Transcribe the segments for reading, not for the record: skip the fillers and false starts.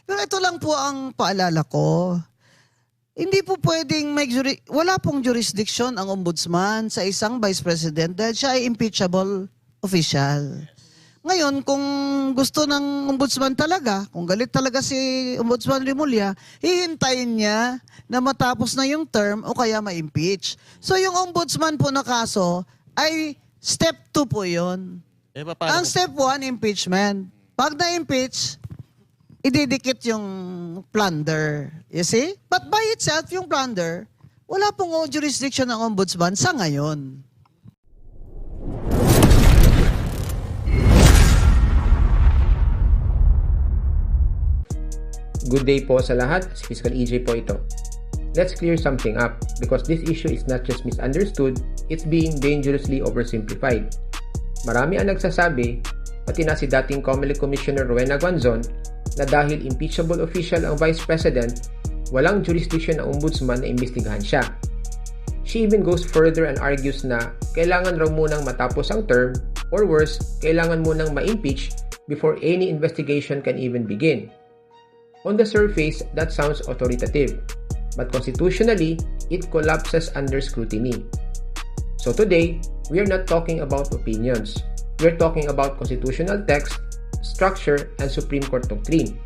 Pero ito lang po ang paalala ko. Hindi po pwedeng wala pong jurisdiction ang ombudsman sa isang vice president dahil siya ay impeachable official. Ngayon, kung gusto ng ombudsman talaga, kung galit talaga si Ombudsman Remulla, hihintayin niya na matapos na yung term o kaya ma-impeach. So yung ombudsman po na kaso ay step 2 po yun. Ang step 1, impeachment. Pag na-impeach, ididikit yung plunder. You see? But by itself, yung plunder, wala pong jurisdiction ng ombudsman sa ngayon. Good day po sa lahat. Si Fiscal EJ po ito. Let's clear something up because this issue is not just misunderstood, it's being dangerously oversimplified. Marami ang nagsasabi, pati na si dating COMELEC Commissioner Rowena Guanzon, na dahil impeachable official ang Vice President, walang jurisdiction ang ombudsman na imbestigahan siya. She even goes further and argues na kailangan raw munang matapos ang term or worse, kailangan munang ma-impeach before any investigation can even begin. On the surface, that sounds authoritative, but constitutionally, it collapses under scrutiny. So today, we are not talking about opinions. We are talking about constitutional text, structure, and Supreme Court doctrine.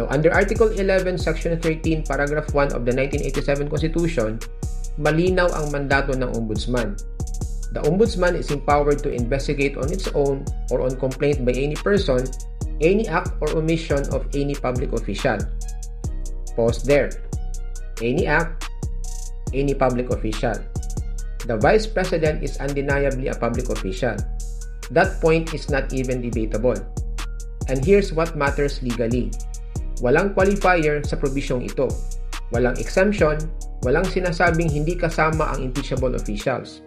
Now, under Article 11, Section 13, Paragraph 1 of the 1987 Constitution, malinaw ang mandato ng Ombudsman. The Ombudsman is empowered to investigate on its own or on complaint by any person, any act or omission of any public official. Pause there. Any act, any public official. The Vice President is undeniably a public official. That point is not even debatable. And here's what matters legally. Walang qualifier sa probisyong ito. Walang exemption, walang sinasabing hindi kasama ang impeachable officials.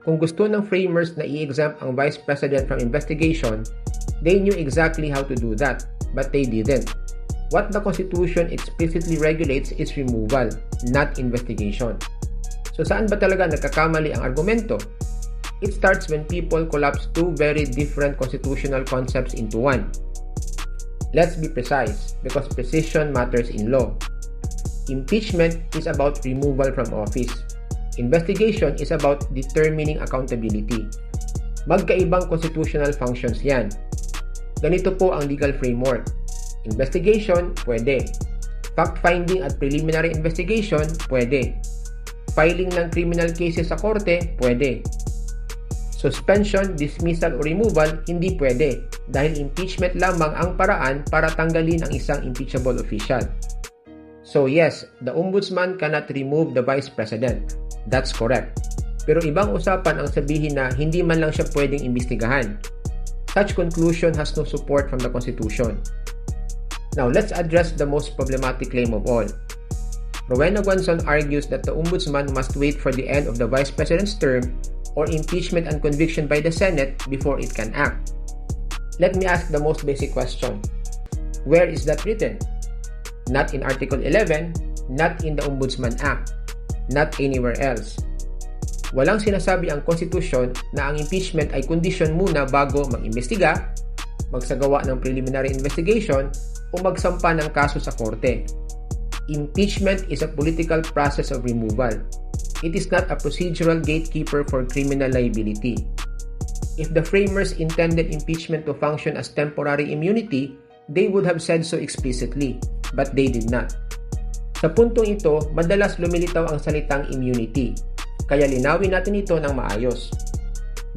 Kung gusto ng framers na i-exempt ang Vice President from investigation, they knew exactly how to do that, but they didn't. What the Constitution explicitly regulates is removal, not investigation. So saan ba talaga nagkakamali ang argumento? It starts when people collapse two very different constitutional concepts into one. Let's be precise, because precision matters in law. Impeachment is about removal from office. Investigation is about determining accountability. Magkaibang constitutional functions yan. Ganito po ang legal framework. Investigation, pwede. Fact-finding at preliminary investigation, pwede. Filing ng criminal cases sa korte, pwede. Suspension, dismissal o removal, hindi pwede dahil impeachment lamang ang paraan para tanggalin ang isang impeachable official. So yes, the Ombudsman cannot remove the Vice President. That's correct. Pero ibang usapan ang sabihin na hindi man lang siya pwedeng imbestigahan. Such conclusion has no support from the Constitution. Now, let's address the most problematic claim of all. Rowena Guanzon argues that the Ombudsman must wait for the end of the Vice President's term or impeachment and conviction by the Senate before it can act. Let me ask the most basic question. Where is that written? Not in Article 11, not in the Ombudsman Act, not anywhere else. Walang sinasabi ang konstitusyon na ang impeachment ay kondisyon muna bago mag-imbestiga, magsagawa ng preliminary investigation, o magsampa ng kaso sa korte. Impeachment is a political process of removal. It is not a procedural gatekeeper for criminal liability. If the framers intended impeachment to function as temporary immunity, they would have said so explicitly, but they did not. Sa puntong ito, madalas lumilitaw ang salitang immunity, kaya linawin natin ito ng maayos.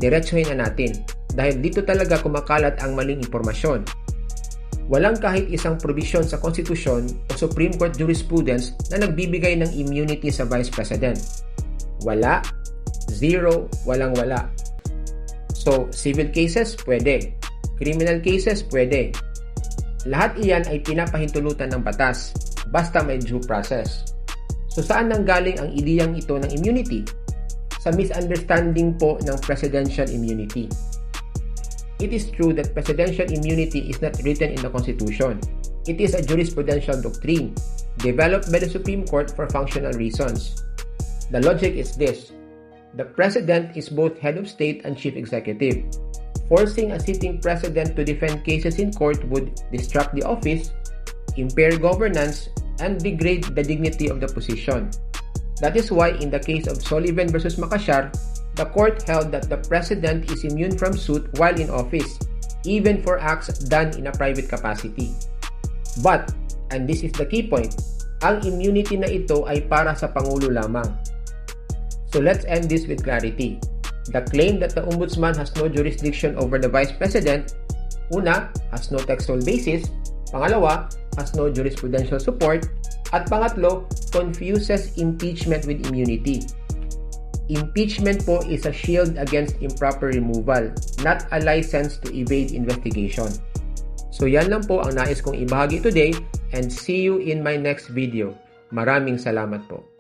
Diretsuhin na natin, dahil dito talaga kumakalat ang maling impormasyon. Walang kahit isang probisyon sa konstitusyon o Supreme Court jurisprudence na nagbibigay ng immunity sa Vice President. Wala, zero, walang-wala. So, civil cases, pwede. Criminal cases, pwede. Lahat iyan ay pinapahintulutan ng batas, basta may due process. So, saan nanggaling ang ideyang ito ng immunity? Sa misunderstanding po ng presidential immunity. It is true that presidential immunity is not written in the Constitution. It is a jurisprudential doctrine, developed by the Supreme Court for functional reasons. The logic is this. The president is both head of state and chief executive. Forcing a sitting president to defend cases in court would distract the office, impair governance, and degrade the dignity of the position. That is why in the case of Sullivan versus Makassar, the court held that the president is immune from suit while in office, even for acts done in a private capacity. But, and this is the key point, ang immunity na ito ay para sa Pangulo lamang. So let's end this with clarity. The claim that the Ombudsman has no jurisdiction over the Vice President, una, has no textual basis, pangalawa, has no jurisprudential support, at pangatlo, confuses impeachment with immunity. Impeachment po is a shield against improper removal, not a license to evade investigation. So yan lang po ang nais kong ibahagi today, and see you in my next video. Maraming salamat po.